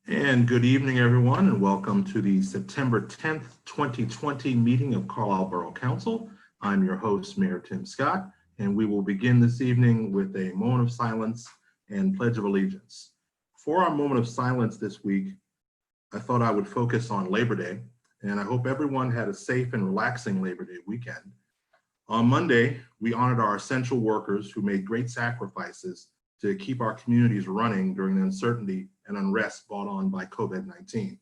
And good evening, everyone, and welcome to the September 10th, 2020 meeting of Carlisle Borough Council. I'm your host, Mayor Tim Scott, and we will begin this evening with a moment of silence and Pledge of Allegiance. For our moment of silence this week, I thought I would focus on Labor Day, and I hope everyone had a safe and relaxing Labor Day weekend. On Monday, we honored our essential workers who made great sacrifices to keep our communities running during the uncertainty and unrest brought on by COVID-19.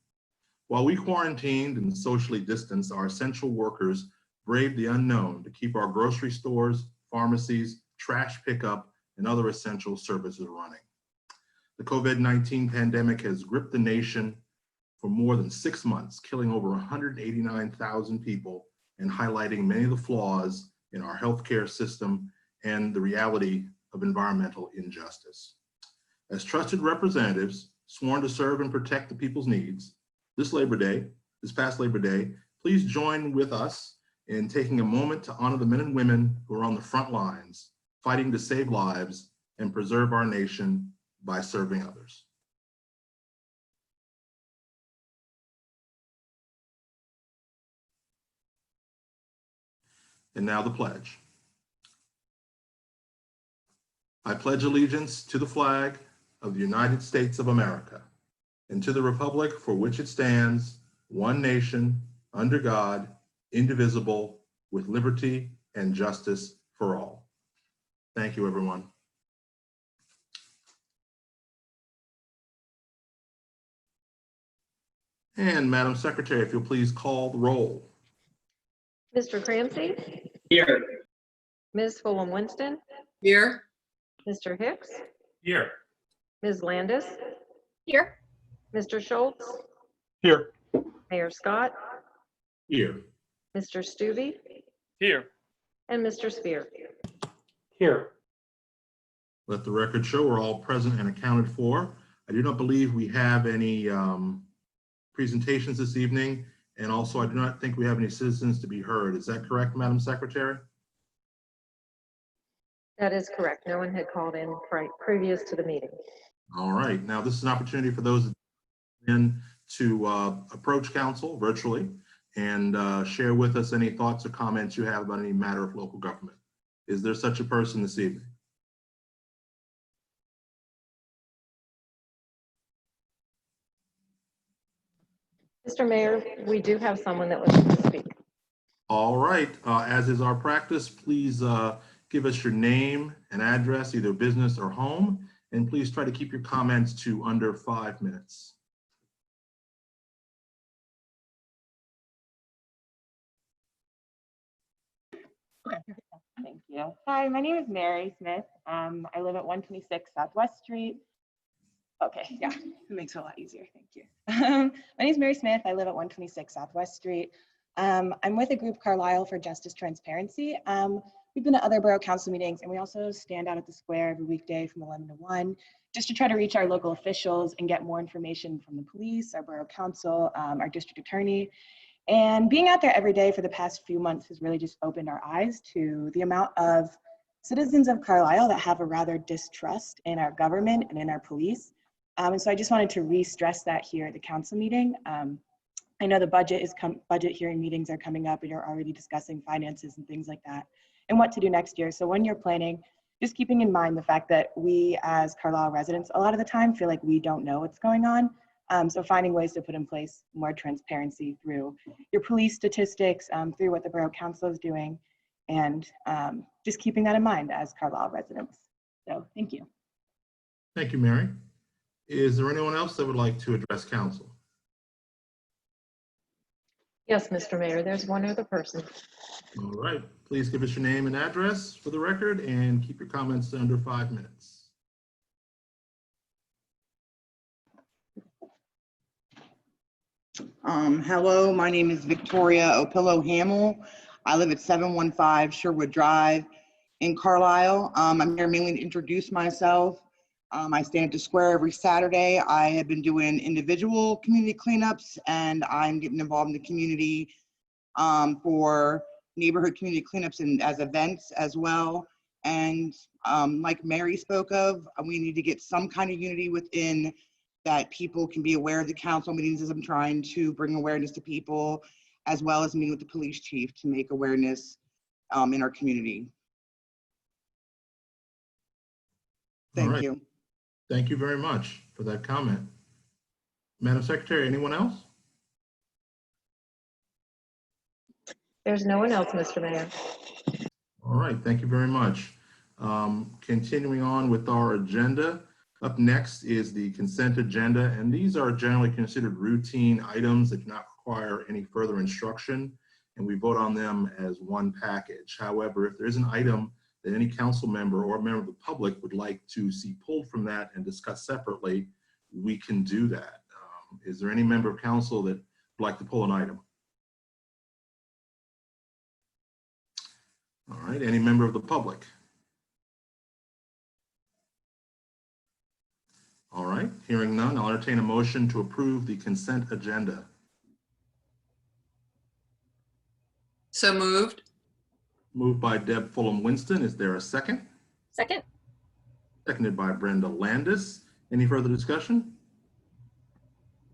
While we quarantined and socially distanced, our essential workers braved the unknown to keep our grocery stores, pharmacies, trash pickup, and other essential services running. The COVID-19 pandemic has gripped the nation for more than 6 months, killing over 189,000 people and highlighting many of the flaws in our healthcare system and the reality of environmental injustice. As trusted representatives sworn to serve and protect the people's needs, this past Labor Day, please join with us in taking a moment to honor the men and women who are on the front lines, fighting to save lives and preserve our nation by serving others. And now the pledge. I pledge allegiance to the flag of the United States of America and to the republic for which it stands, one nation, under God, indivisible, with liberty and justice for all. Thank you, everyone. And Madam Secretary, if you'll please call the roll. Mr. Clancy? Here. Ms. Fulham Winston? Here. Mr. Hicks? Here. Ms. Landis? Here. Mr. Schultz? Here. Mayor Scott? Here. Mr. Stubbe? Here. And Mr. Spear? Here. Let the record show we're all present and accounted for. I do not believe we have any presentations this evening, and also I do not think we have any citizens to be heard. Is that correct, Madam Secretary? That is correct. No one had called in previous to the meeting. All right. Now, this is an opportunity for those in to approach council virtually and share with us any thoughts or comments you have about any matter of local government. Is there such a person this evening? Mr. Mayor, we do have someone that wishes to speak. All right. As is our practice, please give us your name and address, either business or home, and please try to keep your comments to under 5 minutes. Thank you. Hi, my name is Mary Smith. I live at 126 Southwest Street. Okay, yeah, it makes it a lot easier. Thank you. My name is Mary Smith. I live at 126 Southwest Street. I'm with a group, Carlisle for Justice Transparency. We've been to other borough council meetings, and we also stand out at the square every weekday from 11 to 1, just to try to reach our local officials and get more information from the police, our borough council, our district attorney. And being out there every day for the past few months has really just opened our eyes to the amount of citizens of Carlisle that have a rather distrust in our government and in our police. And so I just wanted to re-stress that here at the council meeting. I know the budget hearing meetings are coming up, and you're already discussing finances and things like that and what to do next year. So when you're planning, just keeping in mind the fact that we as Carlisle residents, a lot of the time feel like we don't know what's going on. So finding ways to put in place more transparency through your police statistics, through what the Borough Council is doing, and just keeping that in mind as Carlisle residents. So thank you. Thank you, Mary. Is there anyone else that would like to address council? Yes, Mr. Mayor, there's one other person. All right, please give us your name and address for the record and keep your comments to under 5 minutes. Hello, my name is Victoria Opillo Hamill. I live at 715 Sherwood Drive in Carlisle. I'm here mainly to introduce myself. I stand at the square every Saturday. I have been doing individual community cleanups, and I'm getting involved in the community for neighborhood community cleanups and as events as well. And like Mary spoke of, we need to get some kind of unity within that people can be aware of the council meetings, as I'm trying to bring awareness to people, as well as meeting with the police chief to make awareness in our community. All Thank right. you. Thank you very much for that comment. Madam Secretary, anyone else? There's no one else, Mr. Mayor. All right, thank you very much. Continuing on with our agenda, up next is the consent agenda, and these are generally considered routine items that do not require any further instruction, and we vote on them as one package. However, if there is an item that any council member or member of the public would like to see pulled from that and discussed separately, we can do that. Is there any member of council that would like to pull an item? All right, any member of the public? All right, hearing none, I'll entertain a motion to approve the consent agenda. So moved. Moved by Deb Fulham Winston. Is there a second? Second. Seconded by Brenda Landis. Any further discussion?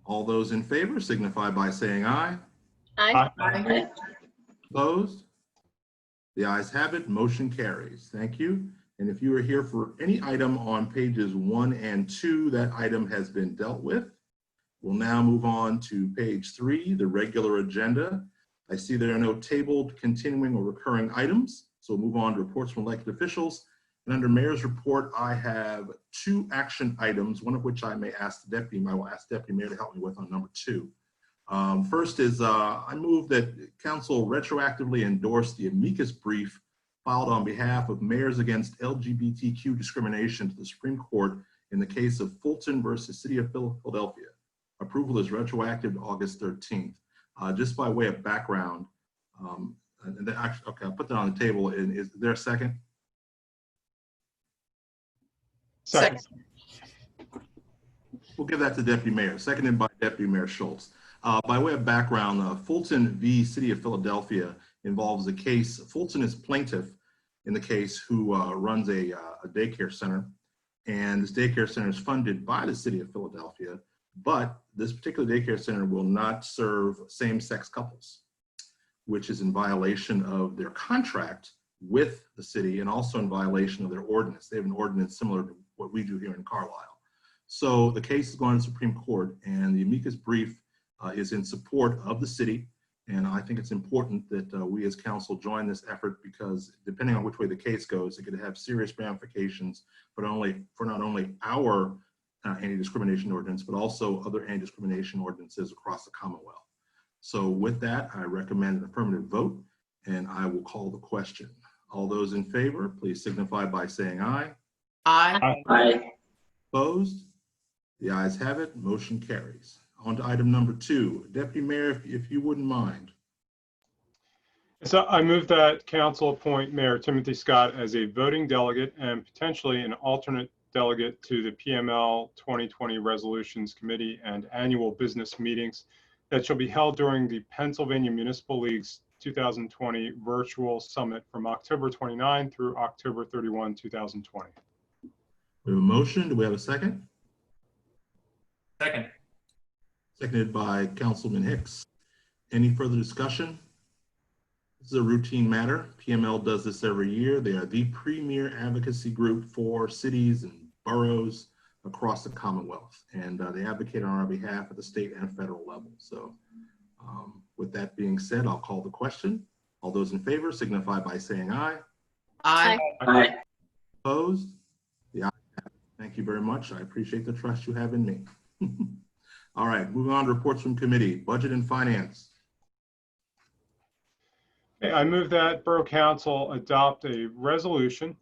All those in favor signify by saying aye. Aye. Aye. Opposed? The ayes have it. Motion carries. Thank you. And if you are here for any item on pages 1 and 2, that item has been dealt with. We'll now move on to page 3, the regular agenda. I see there are no tabled, continuing, or recurring items. So we'll move on to reports from elected officials. And under Mayor's report, I have 2 action items, one of which I will ask Deputy Mayor to help me with on number 2. First is I move that Council retroactively endorse the amicus brief filed on behalf of Mayors Against LGBTQ Discrimination to the Supreme Court in the case of Fulton versus City of Philadelphia. Approval is retroactive to August 13th. Just by way of background, and then actually, okay, I'll put that on the table. Is there a second? Second. We'll give that to Deputy Mayor, seconded by Deputy Mayor Schultz. By way of background, Fulton v. City of Philadelphia involves a case. Fulton is plaintiff in the case who runs a daycare center, and this daycare center is funded by the City of Philadelphia, but this particular daycare center will not serve same-sex couples, which is in violation of their contract with the city and also in violation of their ordinance. They have an ordinance similar to what we do here in Carlisle. So the case is going to the Supreme Court, and the amicus brief is in support of the city. And I think it's important that we as council join this effort, because depending on which way the case goes, it could have serious ramifications, but for not only our anti-discrimination ordinance, but also other anti-discrimination ordinances across the Commonwealth. So with that, I recommend an affirmative vote, and I will call the question. All those in favor, please signify by saying aye. Aye. Aye. Opposed? The ayes have it. Motion carries. On to item number 2. Deputy Mayor, if you wouldn't mind. So I move that council appoint Mayor Timothy Scott as a voting delegate and potentially an alternate delegate to the PML 2020 Resolutions Committee and annual business meetings that shall be held during the Pennsylvania Municipal League's 2020 virtual summit from October 29 through October 31, 2020. We have a motion. Do we have a second? Second. Seconded by Councilman Hicks. Any further discussion? This is a routine matter. PML does this every year. They are the premier advocacy group for cities and boroughs across the Commonwealth, and they advocate on our behalf at the state and federal level. So with that being said, I'll call the question. All those in favor signify by saying aye. Aye. Aye. Opposed? The ayes have it. Thank you very much. I appreciate the trust you have in me. All right, moving on to reports from committee, budget and finance. I move that Borough Council adopt a resolution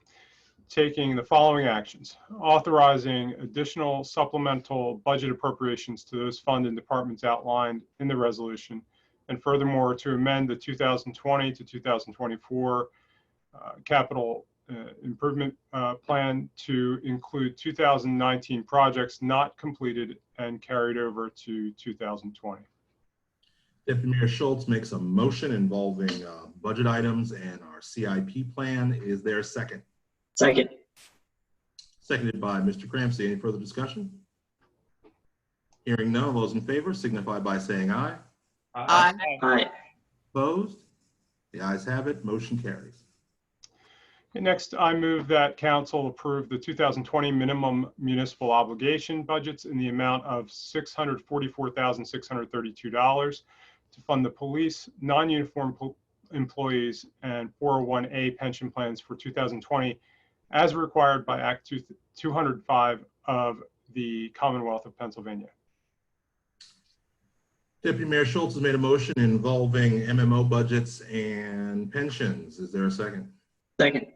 taking the following actions: authorizing additional supplemental budget appropriations to those fund and departments outlined in the resolution, and furthermore to amend the 2020 to 2024 capital improvement plan to include 2019 projects not completed and carried over to 2020. Deputy Mayor Schultz makes a motion involving budget items and our CIP plan. Is there a second? Second. Seconded by Mr. Cramsey. Any further discussion? Hearing none, all those in favor signify by saying aye. Aye. Aye. Opposed? The ayes have it. Motion carries. And next, I move that council approve the 2020 minimum municipal obligation budgets in the amount of $644,632 to fund the police, non-uniform employees, and 401A pension plans for 2020 as required by Act 205 of the Commonwealth of Pennsylvania. Deputy Mayor Schultz has made a motion involving MMO budgets and pensions. Is there a second? Second.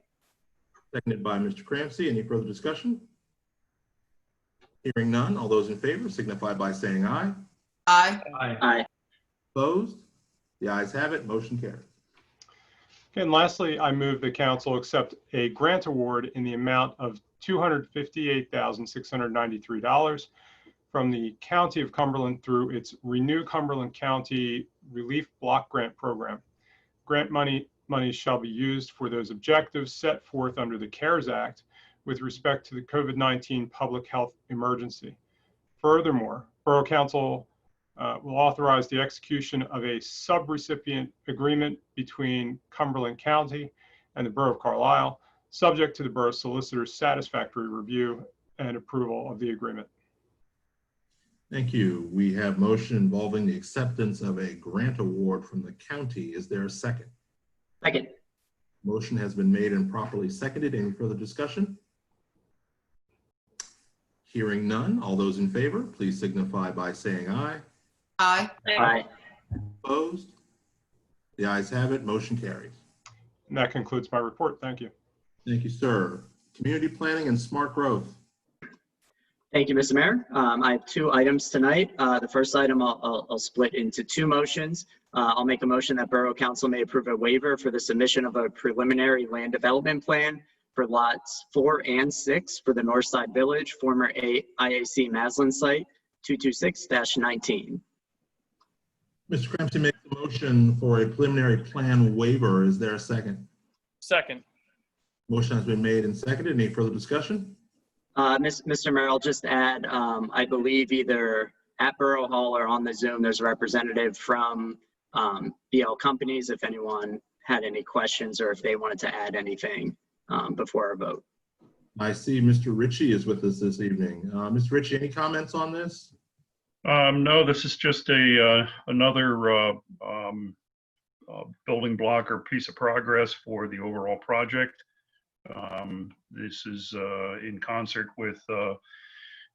Seconded by Mr. Cramsey. Any further discussion? Hearing none, all those in favor signify by saying aye. Aye. Aye. Opposed? The ayes have it. Motion carries. And lastly, I move the council accept a grant award in the amount of $258,693 from the County of Cumberland through its Renew Cumberland County Relief Block Grant Program. Grant money shall be used for those objectives set forth under the CARES Act with respect to the COVID-19 public health emergency. Furthermore, Borough Council will authorize the execution of a subrecipient agreement between Cumberland County and the Borough of Carlisle, subject to the Borough Solicitor's satisfactory review and approval of the agreement. Thank you. We have motion involving the acceptance of a grant award from the county. Is there a second? Second. Motion has been made and properly seconded. Any further discussion? Hearing none, all those in favor, please signify by saying aye. Aye. Aye. Opposed? The ayes have it. Motion carries. And that concludes my report. Thank you. Thank you, sir. Community planning and smart growth. Thank you, Mr. Mayor. I have two items tonight. The first item I'll split into two motions. I'll make a motion that Borough Council may approve a waiver for the submission of a preliminary land development plan for lots 4 and 6 for the Northside Village, former IAC Maslin site, 226-19. Mr. Cramsey makes a motion for a preliminary plan waiver. Is there a second? Second. Motion has been made and seconded. Any further discussion? Mr. Mayor, I'll just add, I believe either at Borough Hall or on the Zoom, there's a representative from BL Companies, if anyone had any questions or if they wanted to add anything before our vote. I see Mr. Ritchie is with us this evening. Mr. Ritchie, any comments on this? No, this is just another building block or piece of progress for the overall project. This is in concert with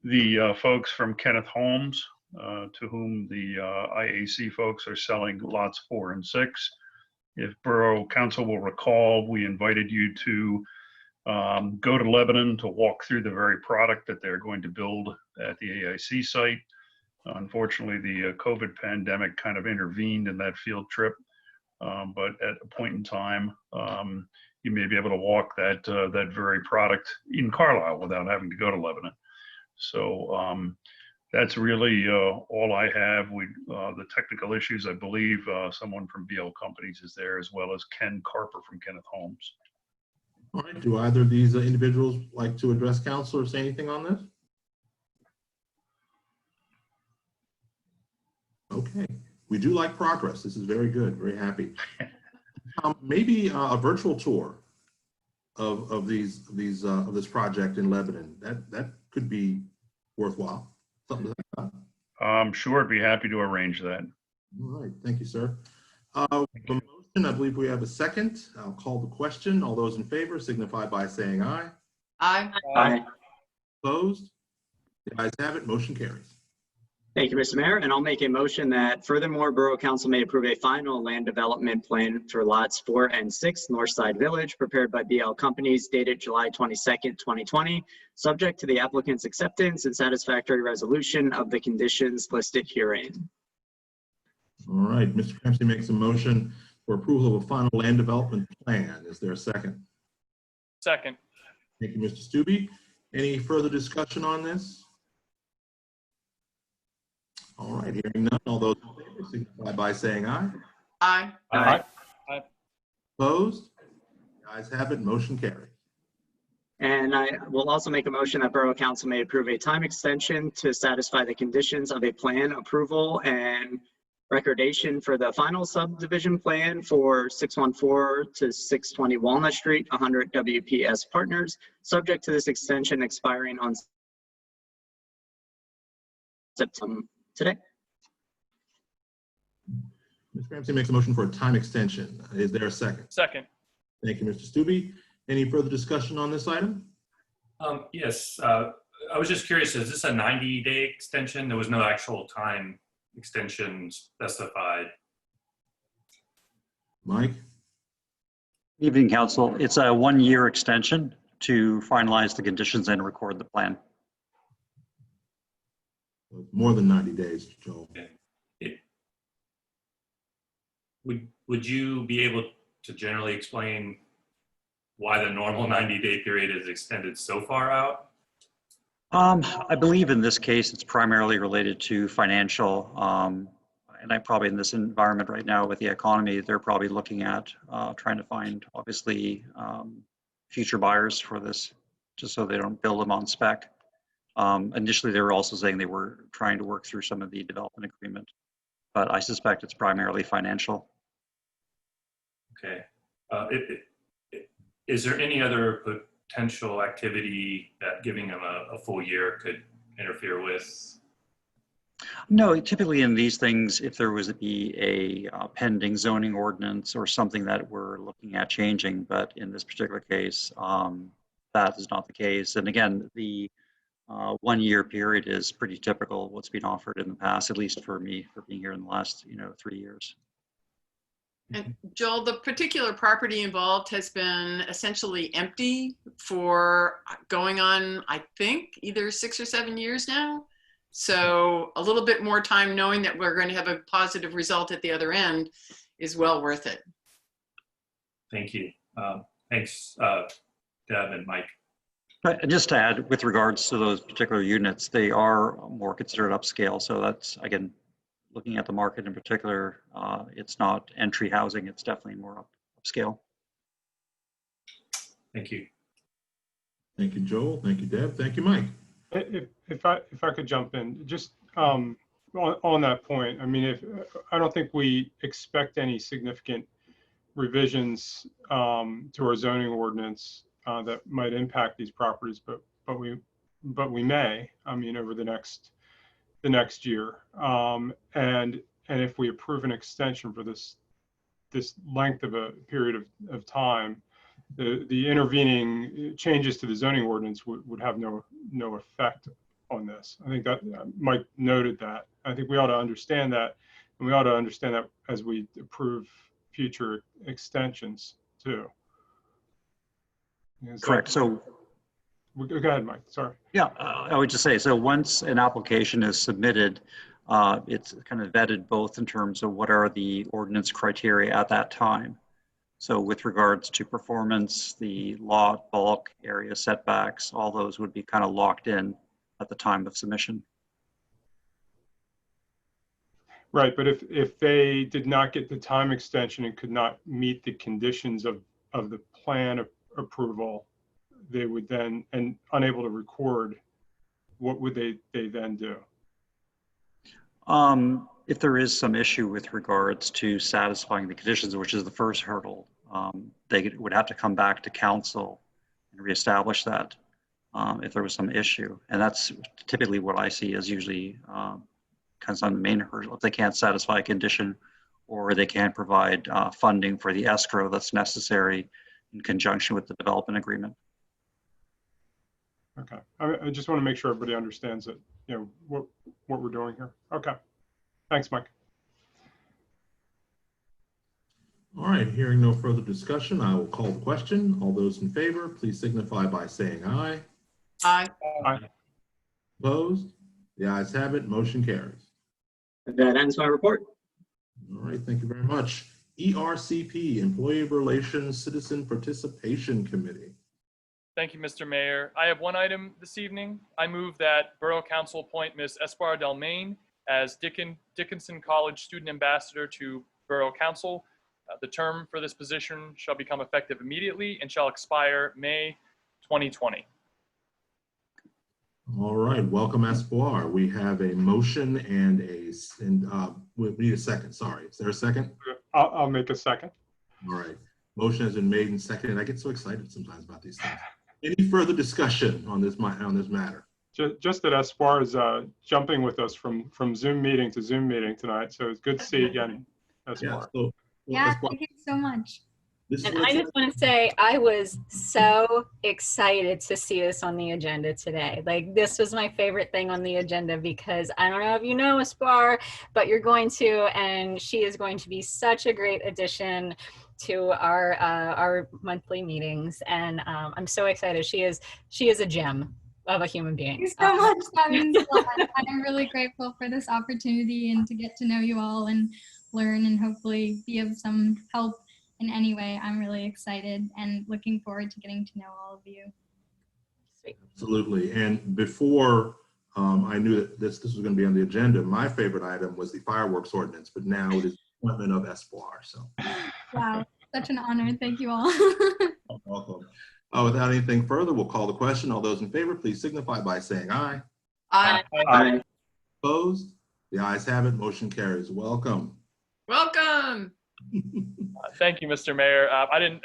the folks from Kenneth Homes, to whom the IAC folks are selling lots 4 and 6. If Borough Council will recall, we invited you to go to Lebanon to walk through the very product that they're going to build at the AIC site. Unfortunately, the COVID pandemic kind of intervened in that field trip, but at a point in time, you may be able to walk that very product in Carlisle without having to go to Lebanon. So that's really all I have. The technical issues, I believe someone from BL Companies is there, as well as Ken Carper from Kenneth Homes. All right, do either of these individuals like to address council or say anything on this? Okay, we do like progress. This is very good, very happy. Maybe a virtual tour of this project in Lebanon. That could be worthwhile. Something like that. I'm sure I'd be happy to arrange that. All right, thank you, sir. The motion, I believe we have a second. I'll call the question. All those in favor signify by saying aye. Aye. Aye. Opposed? The ayes have it. Motion carries. Thank you, Mr. Mayor. And I'll make a motion that furthermore, Borough Council may approve a final land development plan for lots 4 and 6 Northside Village prepared by BL Companies dated July 22nd, 2020, subject to the applicant's acceptance and satisfactory resolution of the conditions listed herein. All right, Mr. Cramsey makes a motion for approval of a final land development plan. Is there a second? Second. Thank you, Mr. Stubbe. Any further discussion on this? All right, hearing none, all those in favor signify by saying aye. Aye. Aye. Opposed? The ayes have it, motion carries. And I will also make a motion that Borough Council may approve a time extension to satisfy the conditions of a plan approval and recordation for the final subdivision plan for 614 to 620 Walnut Street, 100 WPS Partners, subject to this extension expiring on September today. Ms. Ramsey makes a motion for a time extension. Is there a second? Second. Thank you, Mr. Stubbe. Any further discussion on this item? Yes, I was just curious, is this a 90-day extension? There was no actual time extension specified. Mike? Evening, Council. It's a one-year extension to finalize the conditions and record the plan. More than 90 days, Joel. Would you be able to generally explain why the normal 90-day period is extended so far out? I believe in this case, it's primarily related to financial, and I probably in this environment right now with the economy, they're probably looking at trying to find, obviously, future buyers for this, just so they don't build them on spec. Initially, they were also saying they were trying to work through some of the development agreement, but I suspect it's primarily financial. Okay. Is there any other potential activity that giving them a full year could interfere with? No, typically in these things, if there was to be a pending zoning ordinance or something that we're looking at changing, but in this particular case, that is not the case. And again, the 1 year period is pretty typical what's been offered in the past, at least for me, for being here in the last 3 years. And Joel, the particular property involved has been essentially empty for going on, I think, either 6 or 7 years now. So a little bit more time knowing that we're going to have a positive result at the other end is well worth it. Thank you. Thanks, Deb and Mike. And just to add, with regards to those particular units, they are more considered upscale. So that's, again, looking at the market in particular, it's not entry housing, it's definitely more upscale. Thank you. Thank you, Joel. Thank you, Deb. Thank you, Mike. If I could jump in, just on that point, I mean, I don't think we expect any significant revisions to our zoning ordinance that might impact these properties, but we may, I mean, over the next year. And if we approve an extension for this length of a period of time, the intervening changes to the zoning ordinance would have no effect on this. I think that Mike noted that. I think we ought to understand that, and we ought to understand that as we approve future extensions too. Correct. So go ahead, Mike. Sorry. yeah, I would just say, so once an application is submitted, it's kind of vetted both in terms of what are the ordinance criteria at that time. So with regards to performance, the lot, bulk, area setbacks, all those would be kind of locked in at the time of submission. Right, but if they did not get the time extension and could not meet the conditions of the plan approval, they would then, and unable to record, what would they then do? If there is some issue with regards to satisfying the conditions, which is the first hurdle, they would have to come back to council and reestablish that if there was some issue. And that's typically what I see as usually kind of the main hurdle. If they can't satisfy a condition, or they can't provide funding for the escrow that's necessary in conjunction with the development agreement. Okay, I just want to make sure everybody understands that, what we're doing here. Okay, thanks, Mike. All right, hearing no further discussion, I will call the question. All those in favor, please signify by saying aye. Aye. Aye. Opposed? The ayes have it, motion carries. That ends my report. All right, thank you very much. ERCP, Employee Relations Citizen Participation Committee. Thank you, Mr. Mayor. I have one item this evening. I move that Borough Council appoint Ms. Esparra Delmain as Dickinson College Student Ambassador to Borough Council. The term for this position shall become effective immediately and shall expire May 2020. All right, welcome Espoir. We have a motion and we need a second, sorry. Is there a second? I'll make a second. All right, motion has been made and seconded. I get so excited sometimes about these things. Any further discussion on this matter? Just that Espoir is jumping with us from Zoom meeting to Zoom meeting tonight. So it's good to see you again, Espoir. Yeah, Yeah, Espoir, thank you so much. this is And what I it's just want to say, I was so excited to see this on the agenda today. Like, this was my favorite thing on the agenda because I don't know if you know Aspar, but you're going to, and she is going to be such a great addition to our monthly meetings. And I'm so excited. She is a gem of a human being. Thank you so much. That means a lot. I'm really grateful for this opportunity and to get to know you all and learn and hopefully be of some help in any way. I'm really excited and looking forward to getting to know all of you. Sweet. Absolutely. And before I knew that this was going to be on the agenda, my favorite item was the fireworks ordinance, but now it is the appointment of Espoir. So, Wow, such an honor. Thank you all. welcome. Without anything further, we'll call the question. All those in favor, please signify by saying aye. Aye. Aye. Opposed? The ayes have it. Motion carries. Welcome. Welcome. Thank you, Mr. Mayor.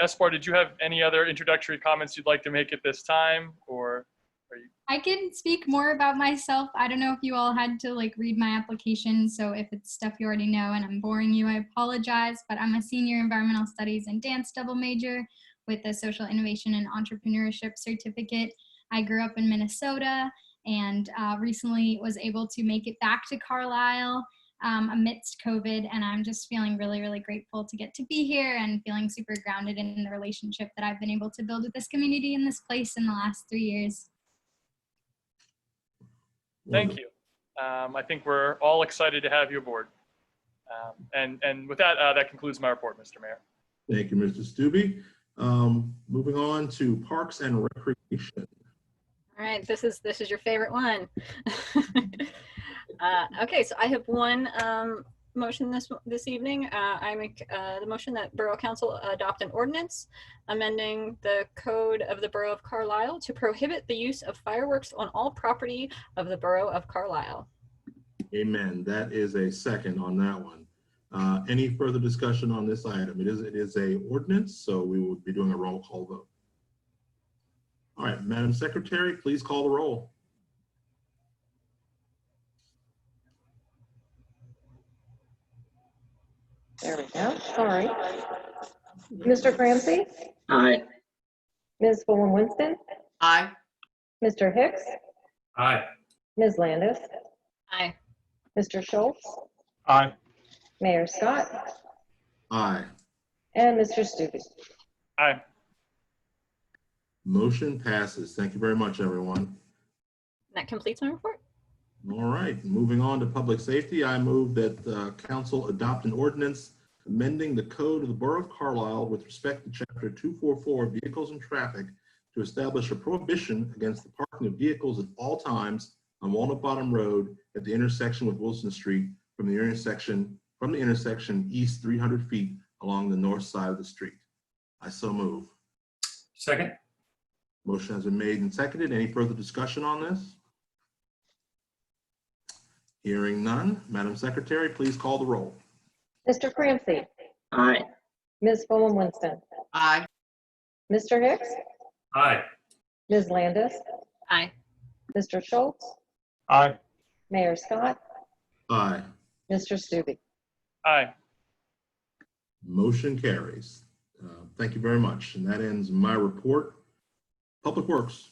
Espoir, did you have any other introductory comments you'd like to make at this time, or are you? I can speak more about myself. I don't know if you all had to read my application, so if it's stuff you already know and I'm boring you, I apologize, but I'm a senior environmental studies and dance double major with a social innovation and entrepreneurship certificate. I grew up in Minnesota and recently was able to make it back to Carlisle amidst COVID, and I'm just feeling really, really grateful to get to be here and feeling super grounded in the relationship that I've been able to build with this community in this place in the last 3 years. Thank you. I think we're all excited to have you aboard. And with that, that concludes my report, Mr. Mayor. Thank you, Mr. Stubbe. Moving on to Parks and Recreation. All right, this is your favorite one. Okay, so I have one motion this evening. I make the motion that Borough Council adopt an ordinance amending the code of the Borough of Carlisle to prohibit the use of fireworks on all property of the Borough of Carlisle. Amen. That is a second on that one. Any further discussion on this item? It is a ordinance, so we will be doing a roll call vote. All right, Madam Secretary, please call the roll. There we go. Sorry. Mr. Cramsey? Aye. Ms. Fulham Winston? Aye. Mr. Hicks? Aye. Ms. Landis? Aye. Mr. Schultz? Aye. Mayor Scott? Aye. And Mr. Stubbe? Aye. Motion passes. Thank you very much, everyone. That completes my report. All right, moving on to public safety, I move that council adopt an ordinance amending the code of the Borough of Carlisle with respect to Chapter 244 Vehicles and Traffic to establish a prohibition against the parking of vehicles at all times on Walnut Bottom Road at the intersection with Wilson Street from the intersection east 300 feet along the north side of the street. I so move. Second. Motion has been made and seconded. Any further discussion on this? Hearing none, Madam Secretary, please call the roll. Mr. Cramsey? Aye. Ms. Fulham Winston? Aye. Mr. Hicks? Aye. Ms. Landis? Aye. Mr. Schultz? Aye. Mayor Scott? Aye. Mr. Stubbe? Aye. Motion carries. Thank you very much. And that ends my report. Public Works.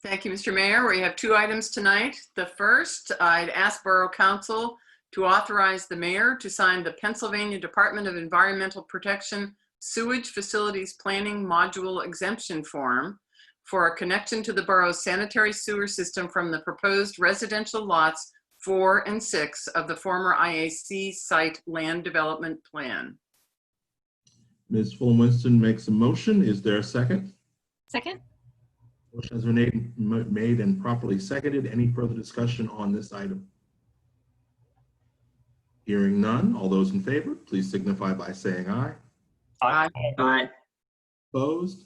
Thank you, Mr. Mayor. We have two items tonight. The first, I'd ask Borough Council to authorize the mayor to sign the Pennsylvania Department of Environmental Protection Sewage Facilities Planning Module Exemption Form for a connection to the borough's sanitary sewer system from the proposed residential lots 4 and 6 of the former IAC site land development plan. Ms. Fulham Winston makes a motion. Is there a second? Second? Motion has been made and properly seconded. Any further discussion on this item? Hearing none, all those in favor, please signify by saying aye. Aye. Aye. Opposed?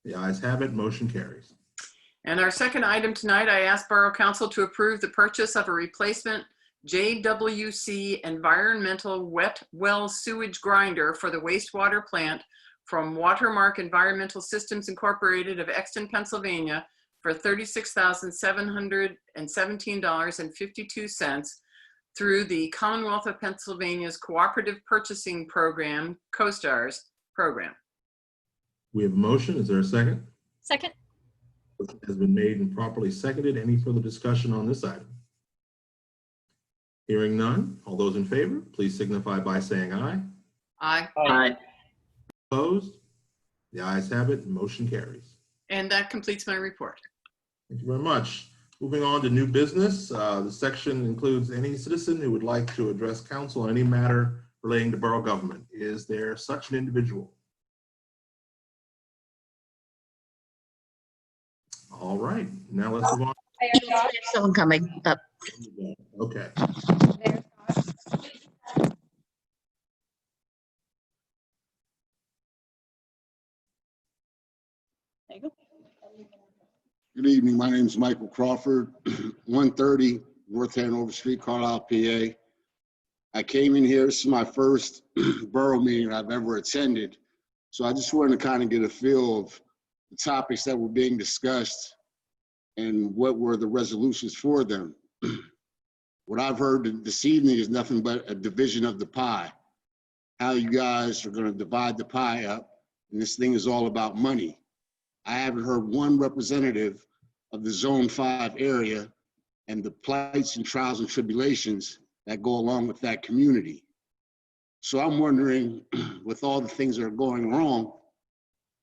The ayes have it, motion carries. And our second item tonight, I ask Borough Council to approve the purchase of a replacement JWC environmental wet well sewage grinder for the wastewater plant from Watermark Environmental Systems Incorporated of Exton, Pennsylvania for $36,717.52 through the Commonwealth of Pennsylvania's Cooperative Purchasing Program, COSTARS program. We have a motion. Is there a second? Second. Motion has been made and properly seconded. Any further discussion on this item? Hearing none. All those in favor, please signify by saying aye. Aye. Aye. Opposed? The ayes have it, motion carries. And that completes my report. Thank you very much. Moving on to new business. The section includes any citizen who would like to address council on any matter relating to borough government. Is there such an individual? All right, now let's move on. Someone coming up. Okay. There you go. Good evening. My name is Michael Crawford, 130 North Hanover Street, Carlisle, PA. I came in here. This is my first borough meeting I've ever attended. So I just wanted to kind of get a feel of the topics that were being discussed and what were the resolutions for them. What I've heard this evening is nothing but a division of the pie. How you guys are going to divide the pie up, and this thing is all about money. I haven't heard one representative of the Zone 5 area and the plights and trials and tribulations that go along with that community. So I'm wondering, with all the things that are going wrong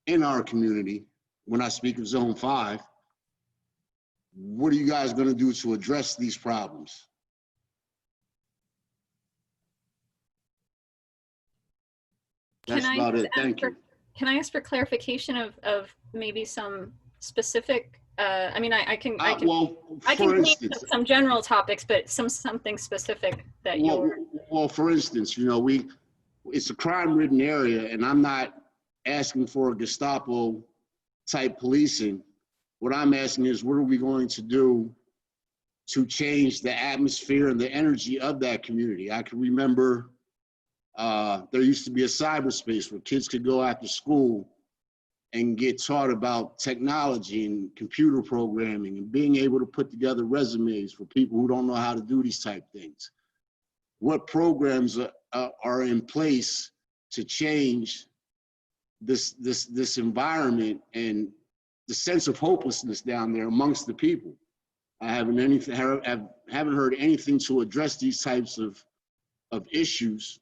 in our community, when I speak of Zone 5, what are you guys going to do to address these problems? That's about it. Thank you. Can I ask for clarification of maybe some specific, I mean, I can name some general topics, but something specific that Well, for instance, you know, it's a crime-ridden area, and I'm not asking for a Gestapo type policing. What I'm asking is, what are we going to do to change the atmosphere and the energy of that community? I can remember there used to be a cyberspace where kids could go after school and get taught about technology and computer programming and being able to put together resumes for people who don't know how to do these type things. What programs are in place to change this environment and the sense of hopelessness down there amongst the people? I haven't heard anything to address these types of issues.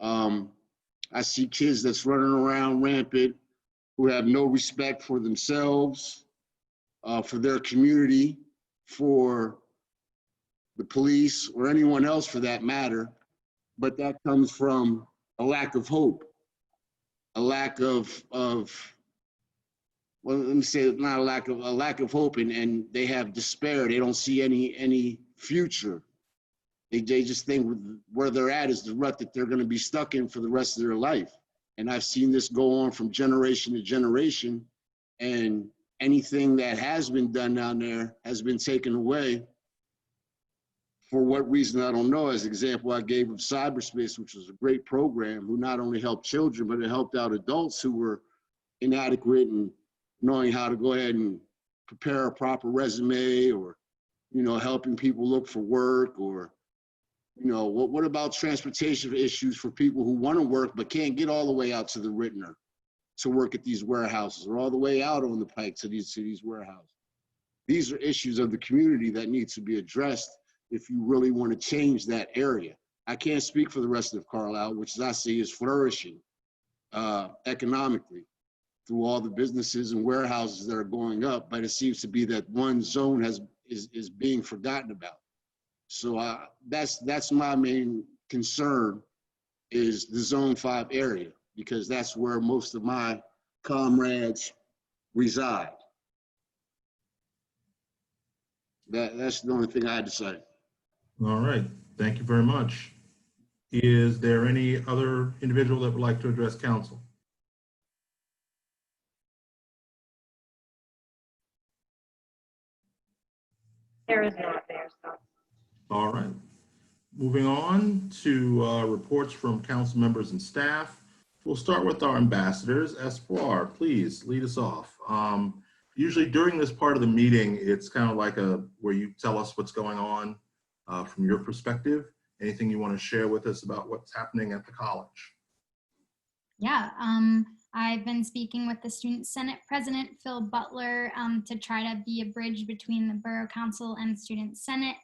I see kids that's running around rampant who have no respect for themselves, for their community, for the police, or anyone else for that matter. But that comes from a lack of hope, a lack of well, let me say, not a lack of hope, and they have despair. They don't see any future. They just think where they're at is the rut that they're going to be stuck in for the rest of their life. And I've seen this go on from generation to generation, and anything that has been done down there has been taken away. For what reason, I don't know. As an example I gave of cyberspace, which was a great program, who not only helped children, but it helped out adults who were inadequate and knowing how to go ahead and prepare a proper resume, or, you know, helping people look for work, or, you know, what about transportation issues for people who want to work but can't get all the way out to the Rittner to work at these warehouses, or all the way out on the Pike to these warehouses? These are issues of the community that need to be addressed if you really want to change that area. I can't speak for the rest of Carlisle, which as I see is flourishing economically through all the businesses and warehouses that are going up, but it seems to be that one zone is being forgotten about. So that's my main concern, is the Zone 5 area, because that's where most of my comrades reside. That's the only thing I had to say. All right, thank you very much. Is there any other individual that would like to address council? There is not there, Scott. All right. Moving on to reports from council members and staff. We'll start with our ambassadors. Espoir, please lead us off. Usually during this part of the meeting, it's kind of like where you tell us what's going on from your perspective. Anything you want to share with us about what's happening at the college? Yeah, I've been speaking with the Student Senate President, Phil Butler, to try to be a bridge between the Borough Council and Student Senate.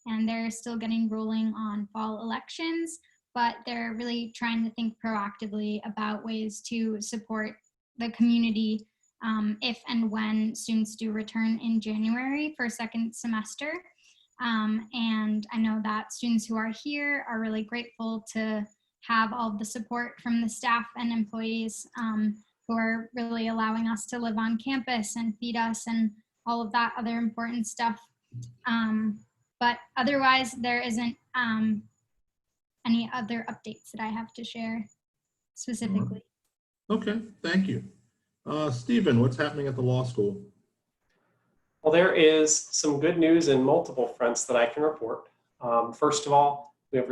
And they're still getting rolling on fall elections, but they're really trying to think proactively about ways to support the community if and when students do return in January for second semester. And I know that students who are here are really grateful to have all the support from the staff and employees who are really allowing us to live on campus and feed us and all of that other important stuff. But otherwise, there isn't any other updates that I have to share specifically. Okay, thank you. Stephen, what's happening at the law school? Well, there is some good news in multiple fronts that I can report. First of all, we have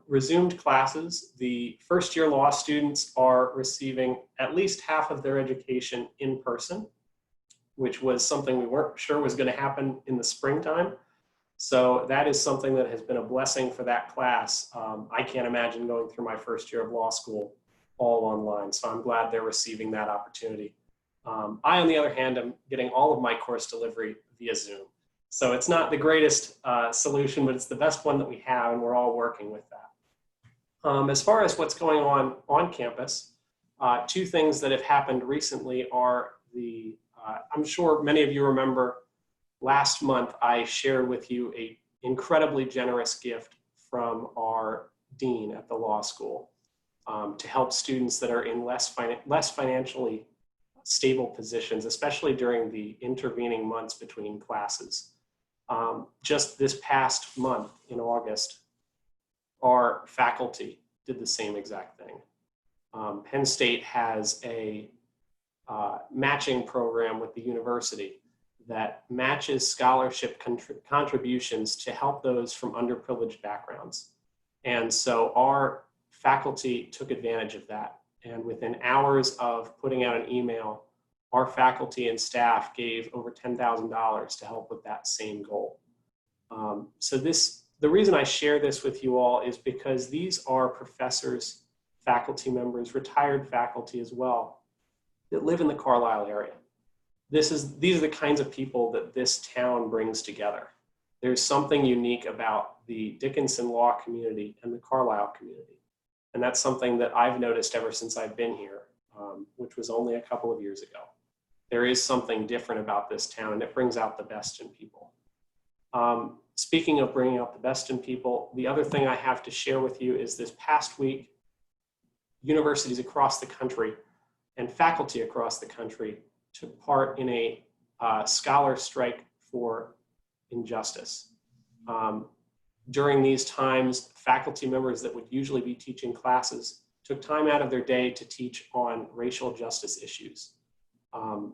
resumed classes. The first-year law students are receiving at least half of their education in person, which was something we weren't sure was going to happen in the springtime. So that is something that has been a blessing for that class. I can't imagine going through my first year of law school all online, so I'm glad they're receiving that opportunity. I, on the other hand, am getting all of my course delivery via Zoom. So it's not the greatest solution, but it's the best one that we have, and we're all working with that. As far as what's going on campus, two things that have happened recently are I'm sure many of you remember last month I shared with you an incredibly generous gift from our dean at the law school to help students that are in less financially stable positions, especially during the intervening months between classes. Just this past month in August, our faculty did the same exact thing. Penn State has a matching program with the university that matches scholarship contributions to help those from underprivileged backgrounds. And so our faculty took advantage of that. And within hours of putting out an email, our faculty and staff gave over $10,000 to help with that same goal. So the reason I share this with you all is because these are professors, faculty members, retired faculty as well, that live in the Carlisle area. These are the kinds of people that this town brings together. There's something unique about the Dickinson law community and the Carlisle community. And that's something that I've noticed ever since I've been here, which was only a couple of years ago. There is something different about this town, and it brings out the best in people. Speaking of bringing out the best in people, the other thing I have to share with you is this past week, universities across the country and faculty across the country took part in a scholar strike for injustice. During these times, faculty members that would usually be teaching classes took time out of their day to teach on racial justice issues.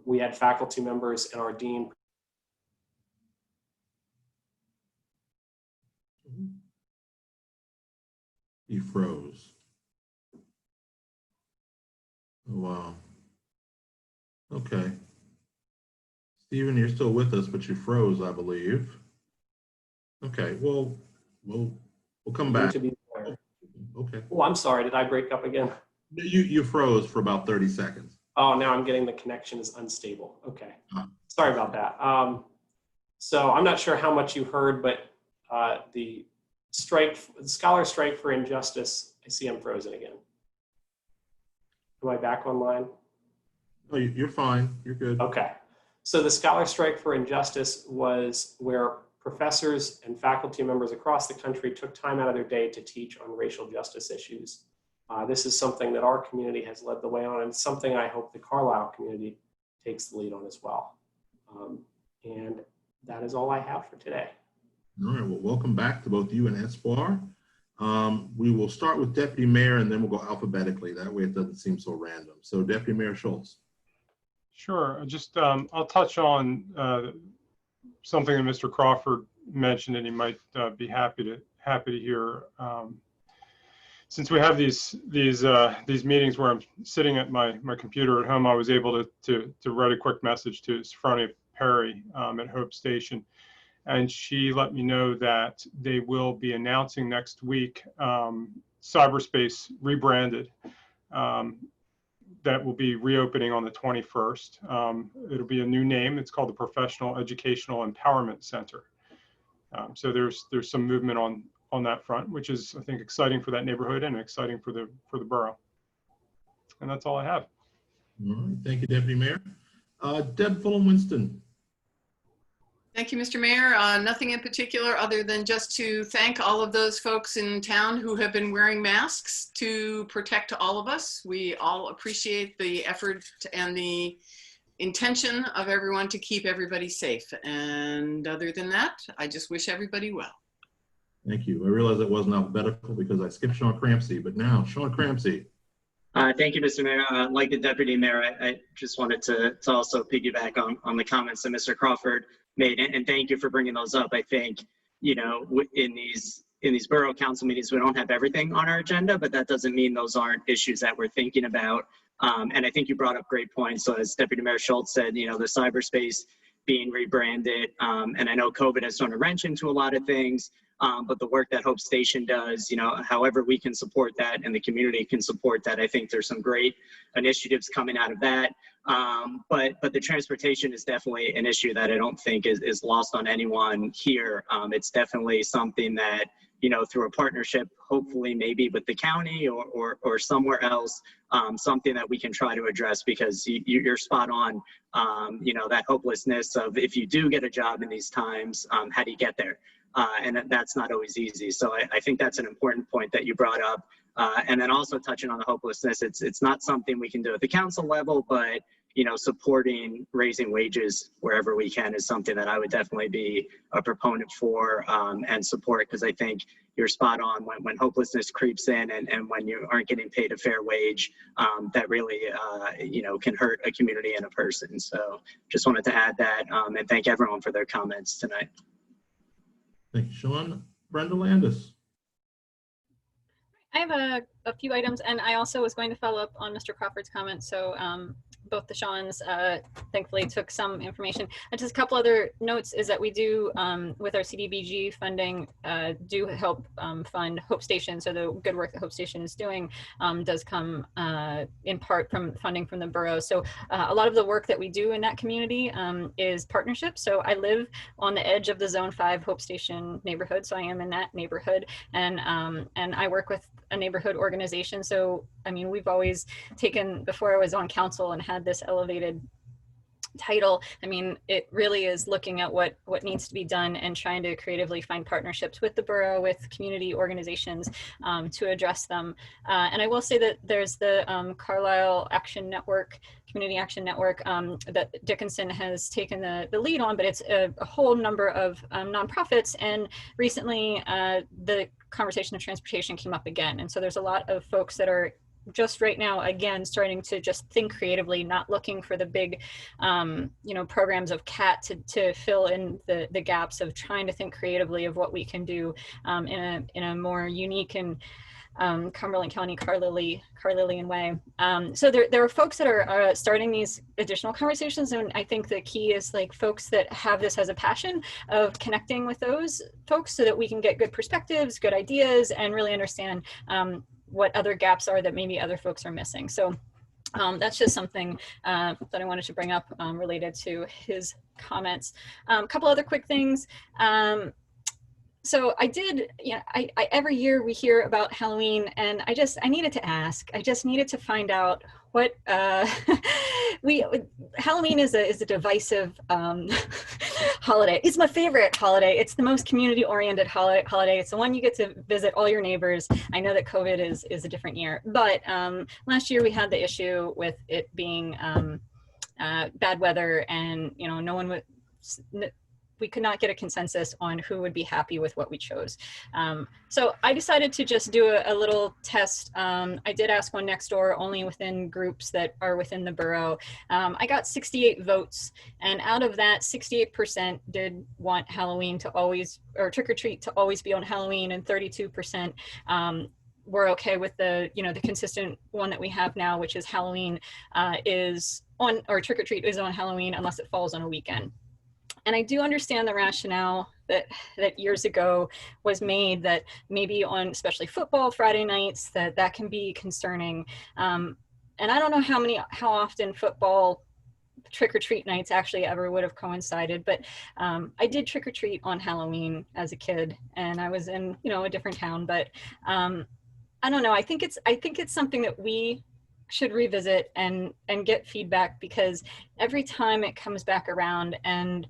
We had faculty members and our dean. You froze. Oh, wow. Okay. Stephen, you're still with us, but you froze, I believe. Okay, well, we'll come back. Okay. Oh, I'm sorry, did I break up again? You froze for about 30 seconds. Oh, now I'm getting the connection is unstable. Okay, sorry about that. So I'm not sure how much you heard, but the scholar strike for injustice, I see I'm frozen again. Am I back online? Oh, you're fine, you're good. Okay, so the scholar strike for injustice was where professors and faculty members across the country took time out of their day to teach on racial justice issues. This is something that our community has led the way on, and something I hope the Carlisle community takes the lead on as well. And that is all I have for today. All right, well, welcome back to both you and Espoir. We will start with Deputy Mayor and then we'll go alphabetically. That way it doesn't seem so random. So Deputy Mayor Schultz. Sure. Just I'll touch on something that Mr. Crawford mentioned, and he might be happy to hear. Since we have these meetings where I'm sitting at my computer at home, I was able to write a quick message to Sophronia Perry at Hope Station, and she let me know that they will be announcing next week cyberspace rebranded. That will be reopening on the 21st. It'll be a new name. It's called the Professional Educational Empowerment Center. So there's some movement on that front, which is, I think, exciting for that neighborhood and exciting for the borough. And that's all I have. All right, thank you, Deputy Mayor. Deb Fulham-Winston. Thank you, Mr. Mayor. Nothing in particular other than just to thank all of those folks in town who have been wearing masks to protect all of us. We all appreciate the effort and the intention of everyone to keep everybody safe. And other than that, I just wish everybody well. Thank you. I realize it wasn't alphabetical because I skipped Sean Cramsey, but now Sean Cramsey. Thank you, Mr. Mayor. Like the Deputy Mayor, I just wanted to also piggyback on the comments that Mr. Crawford made, and thank you for bringing those up. I think, you know, in these borough council meetings, we don't have everything on our agenda, but that doesn't mean those aren't issues that we're thinking about. And I think you brought up great points. So as Deputy Mayor Schultz said, you know, the cyberspace being rebranded, and I know COVID has thrown a wrench into a lot of things, but the work that Hope Station does, you know, however we can support that and the community can support that, I think there's some great initiatives coming out of that. But the transportation is definitely an issue that I don't think is lost on anyone here. It's definitely something that, you know, through a partnership, hopefully maybe with the county or somewhere else, something that we can try to address, because you're spot on, you know, that hopelessness of if you do get a job in these times, how do you get there? And that's not always easy. So I think that's an important point that you brought up. And then also touching on the hopelessness, it's not something we can do at the council level, but, you know, supporting raising wages wherever we can is something that I would definitely be a proponent for and support, because I think you're spot on when hopelessness creeps in and when you aren't getting paid a fair wage, that really, you know, can hurt a community and a person. So just wanted to add that and thank everyone for their comments tonight. Thank you, Sean. Brenda Landis. I have a few items, and I also was going to follow up on Mr. Crawford's comments. So both the Sean's thankfully took some information. And just a couple other notes is that we do, with our CDBG funding, do help fund Hope Station. So the good work that Hope Station is doing does come in part from funding from the borough. So a lot of the work that we do in that community is partnerships. So I live on the edge of the Zone 5 Hope Station neighborhood. So I am in that neighborhood, and I work with a neighborhood organization. So, I mean, we've always taken, before I was on council and had this elevated title, I mean, it really is looking at what needs to be done and trying to creatively find partnerships with the borough, with community organizations to address them. And I will say that there's the Carlisle Action Network, Community Action Network that Dickinson has taken the lead on, but it's a whole number of nonprofits. And recently the conversation of transportation came up again. And so there's a lot of folks that are just right now, again, starting to just think creatively, not looking for the big, you know, programs of CAT to fill in the gaps, of trying to think creatively of what we can do in a more unique and Cumberland County Carlilian way. So there are folks that are starting these additional conversations, and I think the key is like folks that have this as a passion of connecting with those folks so that we can get good perspectives, good ideas, and really understand what other gaps are that maybe other folks are missing. So that's just something that I wanted to bring up related to his comments. A couple other quick things. So I did, you know, I every year we hear about Halloween, and I needed to ask. I just needed to find out what Halloween is a divisive holiday. It's my favorite holiday. It's the most community-oriented holiday. It's the one you get to visit all your neighbors. I know that COVID is a different year, but last year we had the issue with it being bad weather, and you know, no one would. we could not get a consensus on who would be happy with what we chose. So I decided to just do a little test. I did ask one next door, only within groups that are within the borough. I got 68 votes, and out of that, 68% did want Halloween to always, or trick or treat to always be on Halloween, and 32% we're okay with the, the consistent one that we have now, which is Halloween is on, or trick or treat is on Halloween unless it falls on a weekend. And I do understand the rationale that years ago was made that maybe on especially football Friday nights that can be concerning. And I don't know how often football trick-or-treat nights actually ever would have coincided, but I did trick-or-treat on Halloween as a kid, and I was in a different town. But I don't know, I think it's something that we should revisit and get feedback, because every time it comes back around, and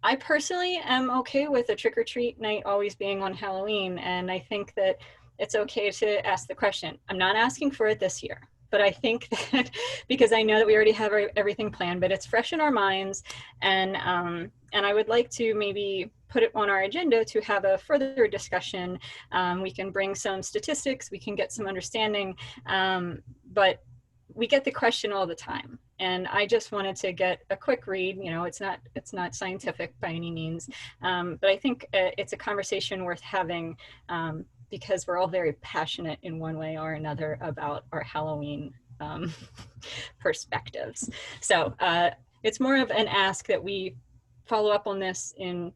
I personally am okay with a trick-or-treat night always being on Halloween, and I think that it's okay to ask the question. I'm not asking for it this year, but I think that because I know that we already have everything planned, but it's fresh in our minds, and I would like to maybe put it on our agenda to have a further discussion. We can bring some statistics, we can get some understanding, but we get the question all the time. And I just wanted to get a quick read. It's not scientific by any means, but I think it's a conversation worth having, because we're all very passionate in one way or another about our Halloween perspectives. So it's more of an ask that we follow up on this in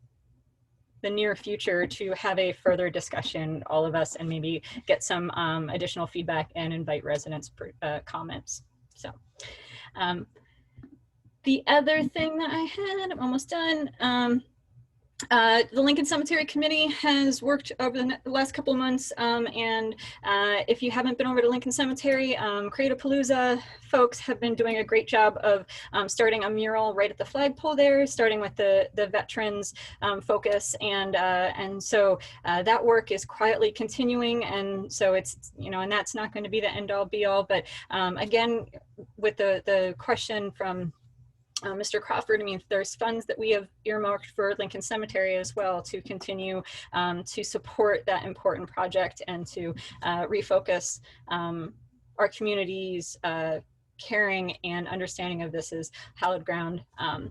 the near future to have a further discussion, all of us, and maybe get some additional feedback and invite residents' comments. So the other thing that I had, I'm almost done. The Lincoln Cemetery Committee has worked over the last couple of months, and if you haven't been over to Lincoln Cemetery, Create-A-Palooza folks have been doing a great job of starting a mural right at the flagpole there, starting with the veterans focus, and so that work is quietly continuing, and so it's, and that's not going to be the end-all be-all, but again, with the question from Mr. Crawford, I mean, there's funds that we have earmarked for Lincoln Cemetery as well to continue to support that important project and to refocus our community's caring and understanding of this as hallowed ground.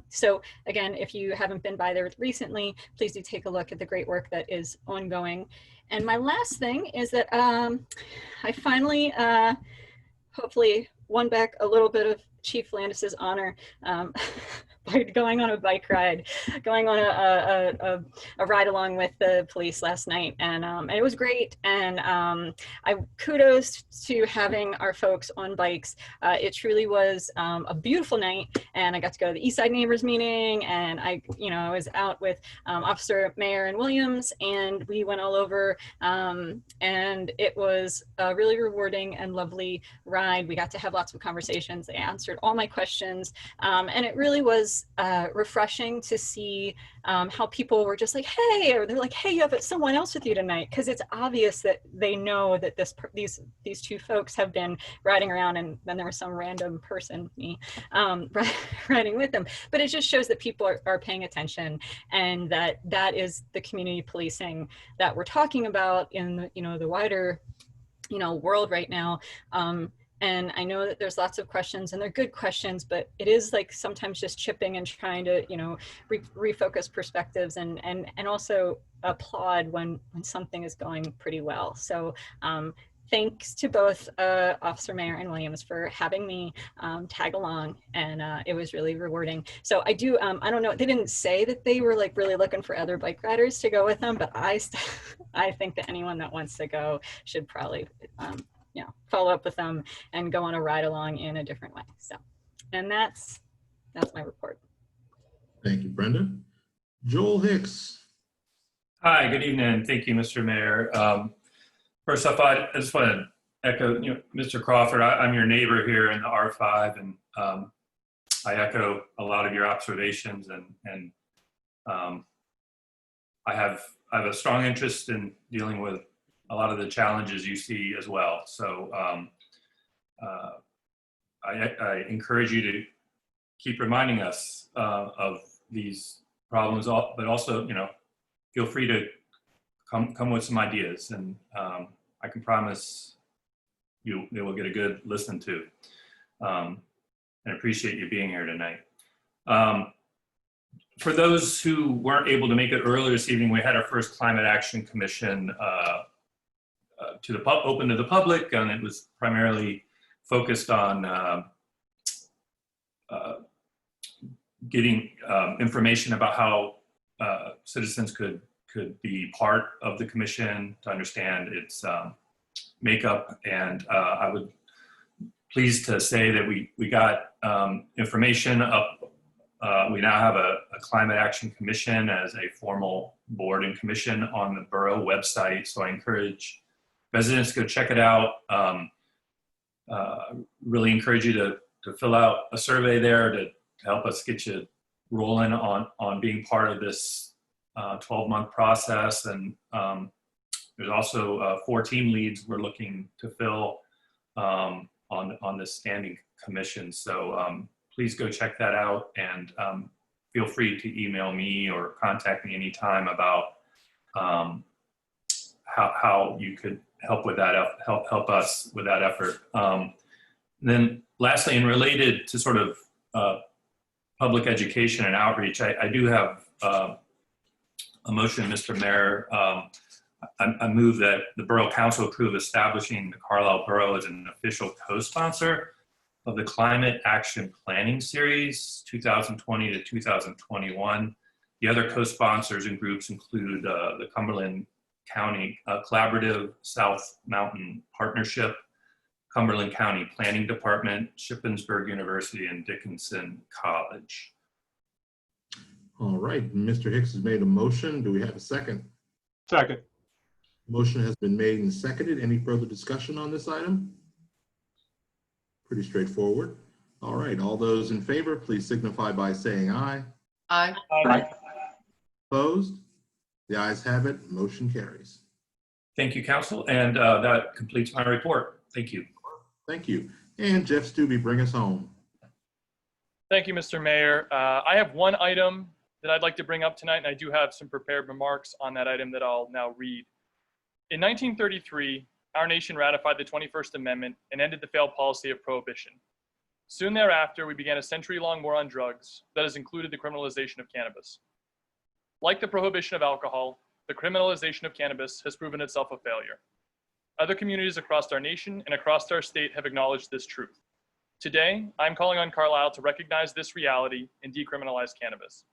So again, if you haven't been by there recently, please do take a look at the great work that is ongoing. And my last thing is that I finally, hopefully, won back a little bit of Chief Landis's honor by going on a bike ride, going on a ride along with the police last night, and it was great. And I kudos to having our folks on bikes. It truly was a beautiful night, and I got to go to the East Side Neighbors meeting, and I was out with Officer Mayer and Williams, and we went all over, and it was a really rewarding and lovely ride. We got to have lots of conversations. They answered all my questions, and it really was refreshing to see how people were just like, hey, or they're like, hey, you have someone else with you tonight, because it's obvious that they know that these two folks have been riding around, and then there was some random person, me, riding with them. But it just shows that people are paying attention, and that is the community policing that we're talking about in the the wider world right now. And I know that there's lots of questions, and they're good questions, but it is like sometimes just chipping and trying to, refocus perspectives and also applaud when something is going pretty well. So thanks to both Officer Mayer and Williams for having me tag along, and it was really rewarding. So I do, I don't know, they didn't say that they were like really looking for other bike riders to go with them, but I think that anyone that wants to go should probably, follow up with them and go on a ride along in a different way. So, and that's my report. Thank you, Brenda. Joel Hicks. Hi, good evening. Thank you, Mr. Mayor. First off, I just want to echo, Mr. Crawford, I'm your neighbor here in the R5, and I echo a lot of your observations, and I have a strong interest in dealing with a lot of the challenges you see as well. So I encourage you to keep reminding us of these problems, but also, feel free to come with some ideas, and I can promise you they will get a good listen to. And appreciate you being here tonight. For those who weren't able to make it earlier this evening, we had our first Climate Action Commission open to the public, and it was primarily focused on getting information about how citizens could be part of the commission, to understand its makeup. And I would pleased to say that we got information up. We now have a Climate Action Commission as a formal board and commission on the Borough website. So I encourage residents to go check it out. Really encourage you to fill out a survey there to help us get you rolling on being part of this 12-month process. And there's also 4 team leads we're looking to fill on this standing commission. So please go check that out, and feel free to email me or contact me anytime about how you could help with that, help us with that effort. Then lastly, and related to sort of public education and outreach, I do have a motion, Mr. Mayor. I move that the Borough Council approve establishing the Carlisle Borough as an official co-sponsor of the Climate Action Planning Series 2020 to 2021. The other co-sponsors and groups include the Cumberland County Collaborative, South Mountain Partnership, Cumberland County Planning Department, Shippensburg University, and Dickinson College. All right, Mr. Hicks has made a motion. Do we have a second? Second. Motion has been made and seconded. Any further discussion on this item? Pretty straightforward. All right, all those in favor, please signify by saying aye. Aye. Aye. Opposed? The ayes have it. Motion carries. Thank you, Council, and that completes my report. Thank you. Thank you. And Jeff Stubbe, bring us home. Thank you, Mr. Mayor. I have one item that I'd like to bring up tonight, and I do have some prepared remarks on that item that I'll now read. In 1933, our nation ratified the 21st Amendment and ended the failed policy of prohibition. Soon thereafter, we began a century-long war on drugs that has included the criminalization of cannabis. Like the prohibition of alcohol, the criminalization of cannabis has proven itself a failure. Other communities across our nation and across our state have acknowledged this truth. Today, I'm calling on Carlisle to recognize this reality and decriminalize cannabis.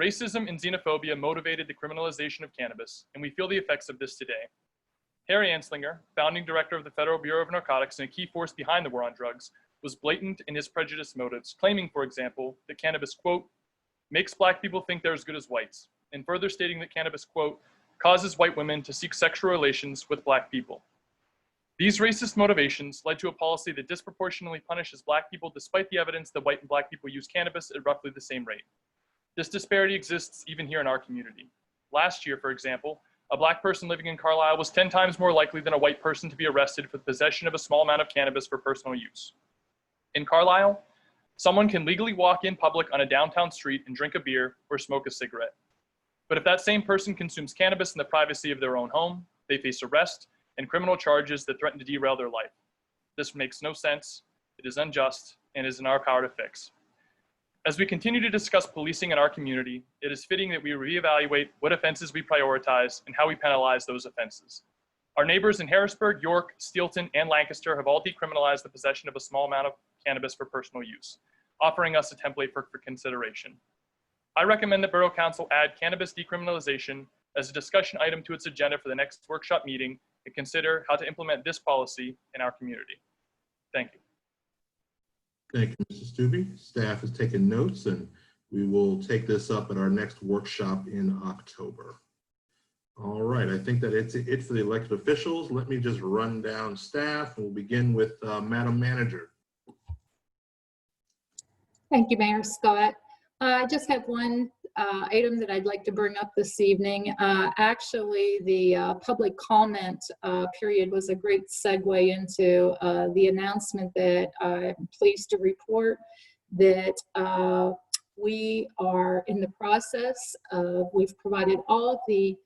Racism and xenophobia motivated the criminalization of cannabis, and we feel the effects of this today. Harry Anslinger, founding director of the Federal Bureau of Narcotics and a key force behind the war on drugs, was blatant in his prejudiced motives, claiming, for example, that cannabis, quote, makes Black people think they're as good as whites, and further stating that cannabis, quote, causes white women to seek sexual relations with Black people. These racist motivations led to a policy that disproportionately punishes Black people despite the evidence that white and Black people use cannabis at roughly the same rate. This disparity exists even here in our community. Last year, for example, a Black person living in Carlisle was 10 times more likely than a white person to be arrested for the possession of a small amount of cannabis for personal use. In Carlisle, someone can legally walk in public on a downtown street and drink a beer or smoke a cigarette. But if that same person consumes cannabis in the privacy of their own home, they face arrest and criminal charges that threaten to derail their life. This makes no sense, it is unjust, and is in our power to fix. As we continue to discuss policing in our community, it is fitting that we reevaluate what offenses we prioritize and how we penalize those offenses. Our neighbors in Harrisburg, York, Steelton, and Lancaster have all decriminalized the possession of a small amount of cannabis for personal use, offering us a template for consideration. I recommend that Borough Council add cannabis decriminalization as a discussion item to its agenda for the next workshop meeting and consider how to implement this policy in our community. Thank you. Thank you, Mr. Stubbe. Staff has taken notes, and we will take this up at our next workshop in October. All right, I think that it's it for the elected officials. Let me just run down staff, and we'll begin with Madam Manager. Thank you, Mayor Scott. I just have one item that I'd like to bring up this evening. Actually, the public comment period was a great segue into the announcement that I'm pleased to report that we are in the process of, we've provided all of the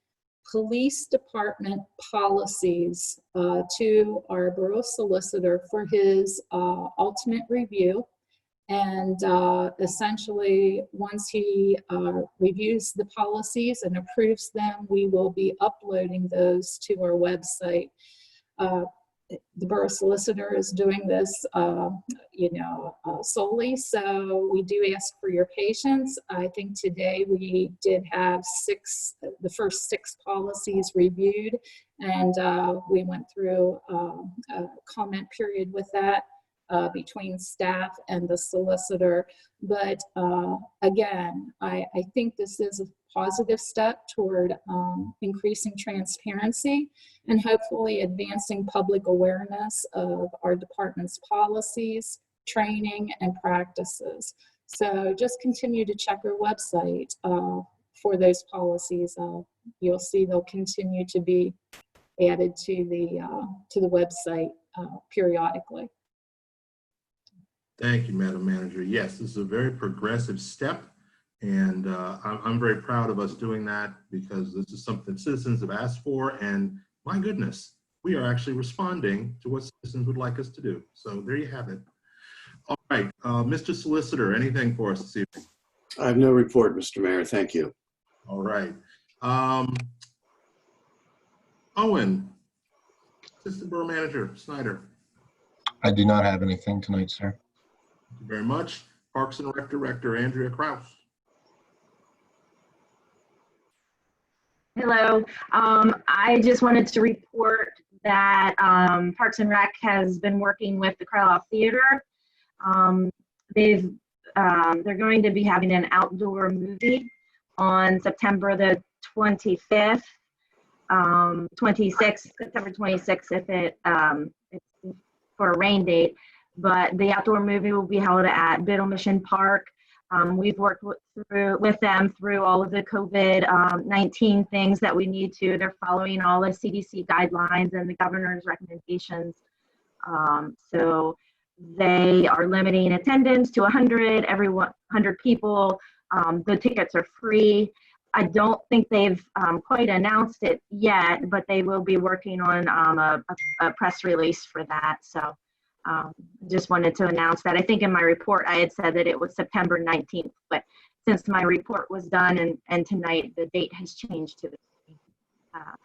police department policies to our borough solicitor for his ultimate review. And essentially, once he reviews the policies and approves them, we will be uploading those to our website. The borough solicitor is doing this, solely. So we do ask for your patience. I think today we did have the first 6 policies reviewed, and we went through a comment period with that between staff and the solicitor. But again, I think this is a positive step toward increasing transparency and hopefully advancing public awareness of our department's policies, training, and practices. So just continue to check our website for those policies. You'll see they'll continue to be added to the website periodically. Thank you, Madam Manager. Yes, this is a very progressive step, and I'm very proud of us doing that because this is something citizens have asked for, and my goodness, we are actually responding to what citizens would like us to do. So there you have it. All right, Mr. Solicitor, anything for us this evening? I have no report, Mr. Mayor. Thank you. All right. Owen, Assistant Borough Manager Snyder. I do not have anything tonight, sir. Thank you very much. Parks and Rec Director Andrea Kraus. Hello. I just wanted to report that Parks and Rec has been working with the Carlisle Theater. They're going to be having an outdoor movie on September the 25th, 26th, September 26th, if it's for a rain date. But the outdoor movie will be held at Biddle Mission Park. We've worked with them through all of the COVID-19 things that we need to. They're following all the CDC guidelines and the governor's recommendations. So they are limiting attendance to 100, 100 people. The tickets are free. I don't think they've quite announced it yet, but they will be working on a press release for that. So just wanted to announce that. I think in my report I had said that it was September 19th, but since my report was done and tonight the date has changed to the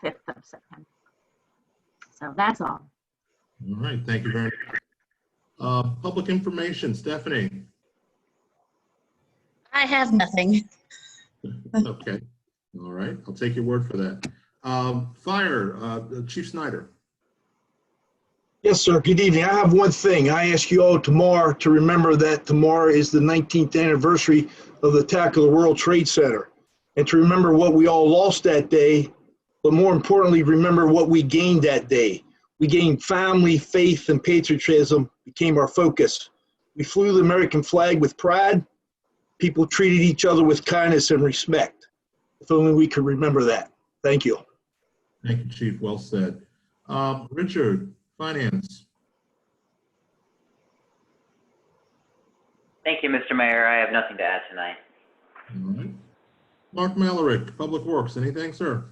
5th of September. So that's all. All right, thank you very much. Public information, Stephanie. I have nothing. Okay, all right, I'll take your word for that. Fire, Chief Snyder. Yes, sir. Good evening. I have one thing. I ask you all tomorrow to remember that tomorrow is the 19th anniversary of the attack of the World Trade Center, and to remember what we all lost that day, but more importantly, remember what we gained that day. We gained family, faith, and patriotism became our focus. We flew the American flag with pride. People treated each other with kindness and respect. If only we could remember that. Thank you. Thank you, Chief. Well said. Richard, Finance. Thank you, Mr. Mayor. I have nothing to add tonight. All right. Mark Malarick, Public Works. Anything, sir?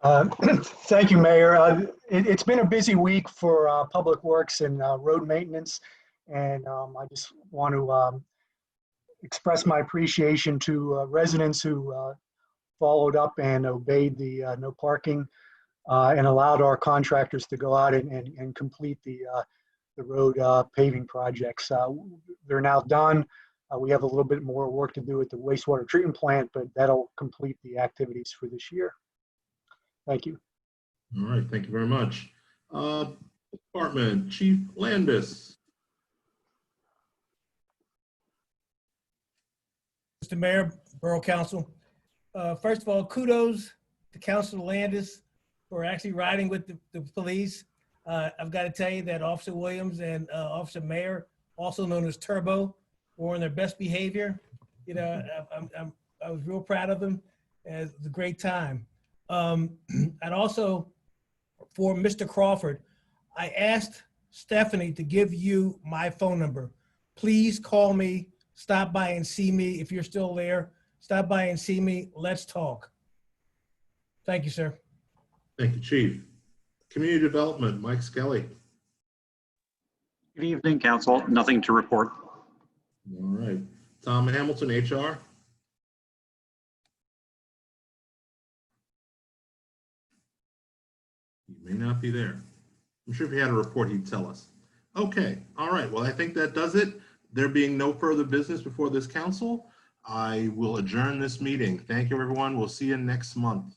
Thank you, Mayor. It's been a busy week for Public Works and road maintenance, and I just want to express my appreciation to residents who followed up and obeyed the no parking and allowed our contractors to go out and complete the road paving projects. They're now done. We have a little bit more work to do at the wastewater treatment plant, but that'll complete the activities for this year. Thank you. All right, thank you very much. Department Chief Landis. Mr. Mayor, Borough Council. First of all, kudos to Councilor Landis for actually riding with the police. I've got to tell you that Officer Williams and Officer Mayer, also known as Turbo, were on their best behavior. You know, I was real proud of them. It was a great time. And also for Mr. Crawford, I asked Stephanie to give you my phone number. Please call me stop by and see me. If you're still there, stop by and see me. Let's talk. Thank you, sir. Thank you, Chief. Community Development, Mike Skelly. Good evening, Council. Nothing to report. All right. Tom Hamilton, HR. He may not be there. I'm sure if he had a report, he'd tell us. Okay. All right. Well, I think that does it. There being no further business before this council, I will adjourn this meeting. Thank you, everyone. We'll see you next month.